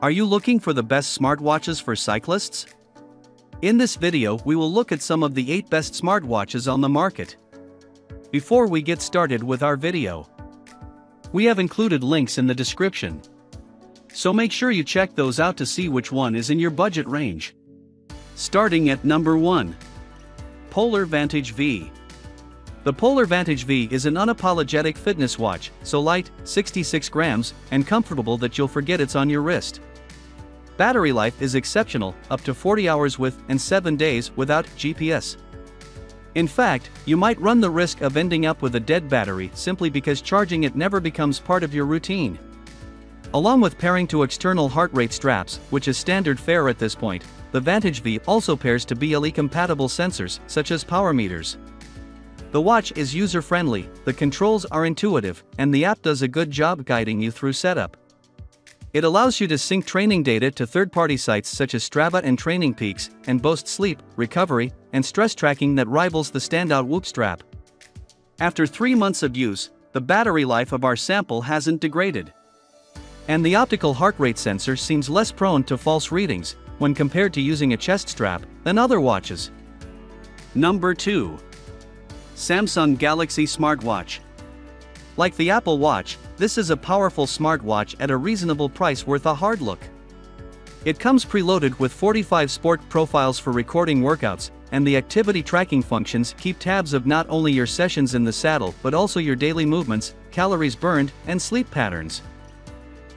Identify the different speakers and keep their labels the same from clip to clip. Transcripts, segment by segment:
Speaker 1: Are you looking for the best smartwatches for cyclists? In this video, we will look at some of the 8 best smartwatches on the market. Before we get started with our video, we have included links in the description. So make sure you check those out to see which one is in your budget range. Starting at number 1. Polar Vantage V. The Polar Vantage V is an unapologetic fitness watch, so light, 66 grams, and comfortable that you'll forget it's on your wrist. Battery life is exceptional, up to 40 hours with and 7 days without GPS. In fact, you might run the risk of ending up with a dead battery simply because charging it never becomes part of your routine. Along with pairing to external heart rate straps, which is standard fare at this point, the Vantage V also pairs to BLE-compatible sensors, such as power meters. The watch is user-friendly, the controls are intuitive, and the app does a good job guiding you through setup. It allows you to sync training data to third-party sites such as Strava and Training Peaks, and boasts sleep, recovery, and stress tracking that rivals the standout Whoop strap. After 3 months of use, the battery life of our sample hasn't degraded. And the optical heart rate sensor seems less prone to false readings, when compared to using a chest strap, than other watches. Number 2. Samsung Galaxy Smartwatch. Like the Apple Watch, this is a powerful smartwatch at a reasonable price worth a hard look. It comes preloaded with 45 sport profiles for recording workouts, and the activity tracking functions keep tabs of not only your sessions in the saddle but also your daily movements, calories burned, and sleep patterns.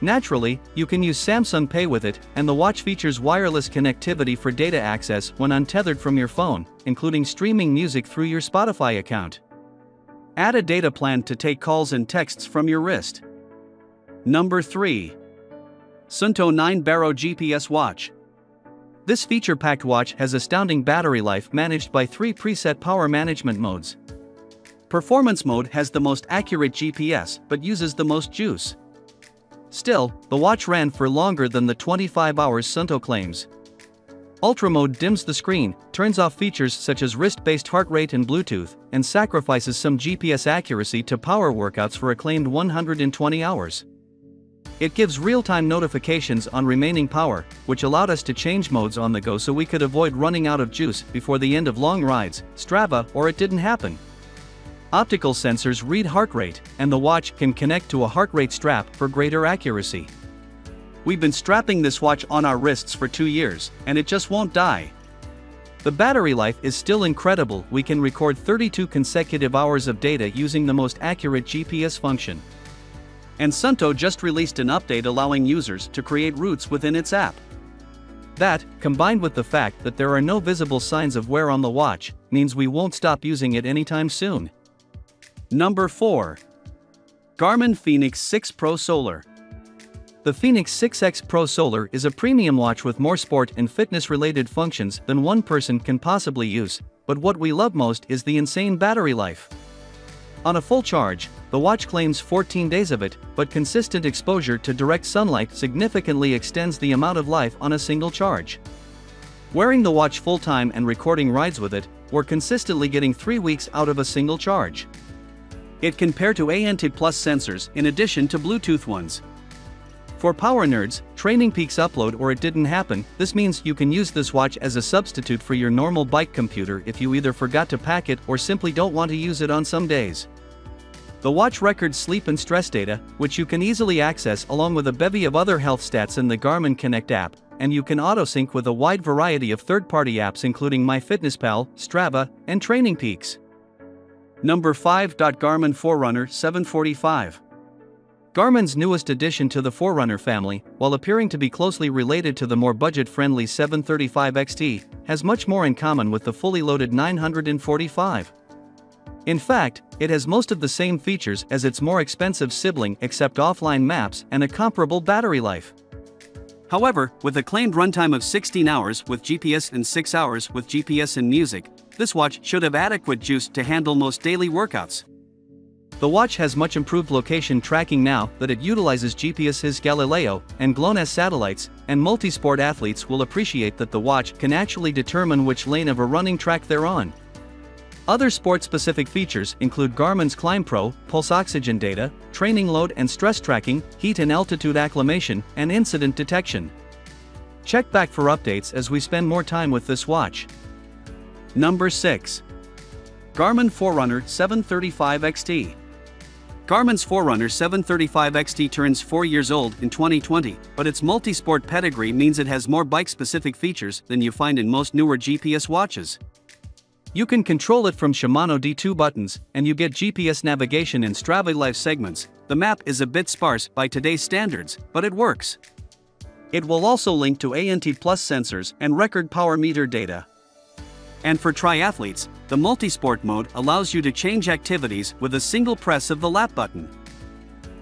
Speaker 1: Naturally, you can use Samsung Pay with it, and the watch features wireless connectivity for data access when untethered from your phone, including streaming music through your Spotify account. Add a data plan to take calls and texts from your wrist. Number 3. Suunto 9 Baro GPS Watch. This feature-packed watch has astounding battery life managed by 3 preset power management modes. Performance mode has the most accurate GPS but uses the most juice. Still, the watch ran for longer than the 25 hours Suunto claims. Ultra mode dims the screen, turns off features such as wrist-based heart rate and Bluetooth, and sacrifices some GPS accuracy to power workouts for a claimed 120 hours. It gives real-time notifications on remaining power, which allowed us to change modes on the go so we could avoid running out of juice before the end of long rides, Strava, or it didn't happen. Optical sensors read heart rate, and the watch can connect to a heart rate strap for greater accuracy. We've been strapping this watch on our wrists for 2 years, and it just won't die. The battery life is still incredible. We can record 32 consecutive hours of data using the most accurate GPS function. And Suunto just released an update allowing users to create routes within its app. That, combined with the fact that there are no visible signs of wear on the watch, means we won't stop using it anytime soon. Number 4. Garmin Fenix 6 Pro Solar. The Fenix 6X Pro Solar is a premium watch with more sport and fitness-related functions than one person can possibly use, but what we love most is the insane battery life. On a full charge, the watch claims 14 days of it, but consistent exposure to direct sunlight significantly extends the amount of life on a single charge. Wearing the watch full-time and recording rides with it, we're consistently getting 3 weeks out of a single charge. It can pair to Vantage Plus sensors in addition to Bluetooth ones. For power nerds, Training Peaks upload or it didn't happen. This means you can use this watch as a substitute for your normal bike computer if you either forgot to pack it or simply don't want to use it on some days. The watch records sleep and stress data, which you can easily access along with a bevy of other health stats in the Garmin Connect app, and you can auto-sync with a wide variety of third-party apps including MyFitnessPal, Strava, and Training Peaks. Number 5. Garmin Forerunner 745. Garmin's newest addition to the Forerunner family, while appearing to be closely related to the more budget-friendly 735 XT, has much more in common with the fully loaded 945. In fact, it has most of the same features as its more expensive sibling except offline maps and a comparable battery life. However, with a claimed runtime of 16 hours with GPS and 6 hours with GPS and music, this watch should have adequate juice to handle most daily workouts. The watch has much improved location tracking now that it utilizes GPS's Galileo and GLONASS satellites, and multi-sport athletes will appreciate that the watch can actually determine which lane of a running track they're on. Other sport-specific features include Garmin's Climb Pro, pulse oxygen data, training load and stress tracking, heat and altitude acclimation, and incident detection. Check back for updates as we spend more time with this watch. Number 6. Garmin Forerunner 735 XT. Garmin's Forerunner 735 XT turns 4 years old in 2020, but its multi-sport pedigree means it has more bike-specific features than you find in most newer GPS watches. You can control it from Shimano D2 buttons, and you get GPS navigation in Strava Life segments. The map is a bit sparse by today's standards, but it works. It will also link to ANT Plus sensors and record power meter data. And for triathletes, the multi-sport mode allows you to change activities with a single press of the lap button.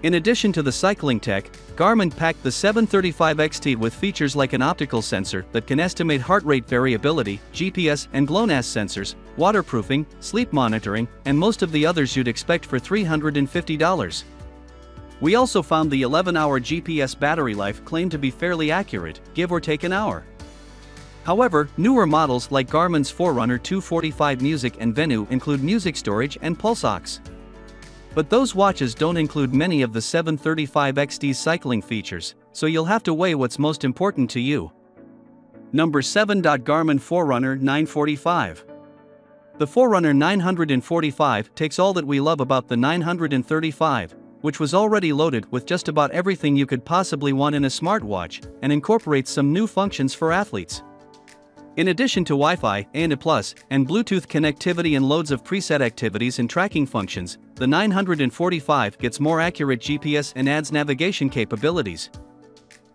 Speaker 1: In addition to the cycling tech, Garmin packed the 735 XT with features like an optical sensor that can estimate heart rate variability, GPS and GLONASS sensors, waterproofing, sleep monitoring, and most of the others you'd expect for $350. We also found the 11-hour GPS battery life claimed to be fairly accurate, give or take an hour. However, newer models like Garmin's Forerunner 245 Music and Venue include music storage and pulse ox. But those watches don't include many of the 735 XT's cycling features, so you'll have to weigh what's most important to you. Number 7. Garmin Forerunner 945. The Forerunner 945 takes all that we love about the 935, which was already loaded with just about everything you could possibly want in a smartwatch, and incorporates some new functions for athletes. In addition to Wi-Fi, ANT+, and Bluetooth connectivity and loads of preset activities and tracking functions, the 945 gets more accurate GPS and adds navigation capabilities.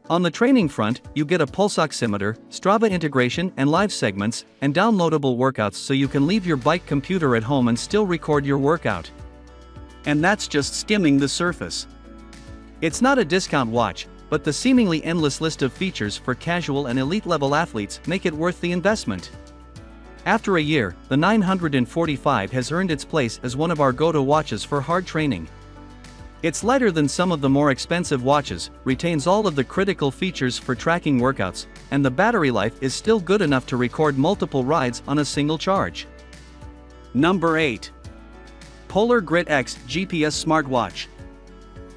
Speaker 1: On the training front, you get a pulse oximeter, Strava integration and live segments, and downloadable workouts so you can leave your bike computer at home and still record your workout. And that's just skimming the surface. It's not a discount watch, but the seemingly endless list of features for casual and elite-level athletes make it worth the investment. After a year, the 945 has earned its place as one of our go-to watches for hard training. It's lighter than some of the more expensive watches, retains all of the critical features for tracking workouts, and the battery life is still good enough to record multiple rides on a single charge. Number 8. Polar Grit X GPS Smartwatch.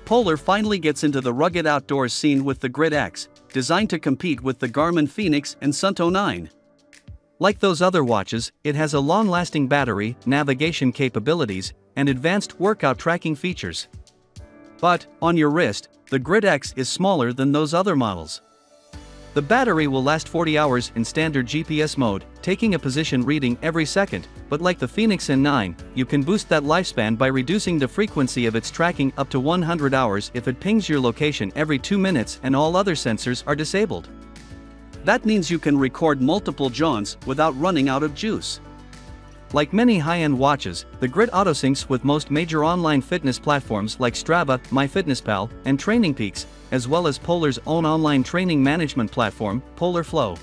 Speaker 1: Polar finally gets into the rugged outdoors scene with the Grit X, designed to compete with the Garmin Fenix and Suunto 9. Like those other watches, it has a long-lasting battery, navigation capabilities, and advanced workout tracking features. But, on your wrist, the Grit X is smaller than those other models. The battery will last 40 hours in standard GPS mode, taking a position reading every second, but like the Fenix and 9, you can boost that lifespan by reducing the frequency of its tracking up to 100 hours if it pings your location every 2 minutes and all other sensors are disabled. That means you can record multiple jaunts without running out of juice. Like many high-end watches, the Grit autosyncs with most major online fitness platforms like Strava, MyFitnessPal, and TrainingPeaks, as well as Polar's own online training management platform, Polar Flow.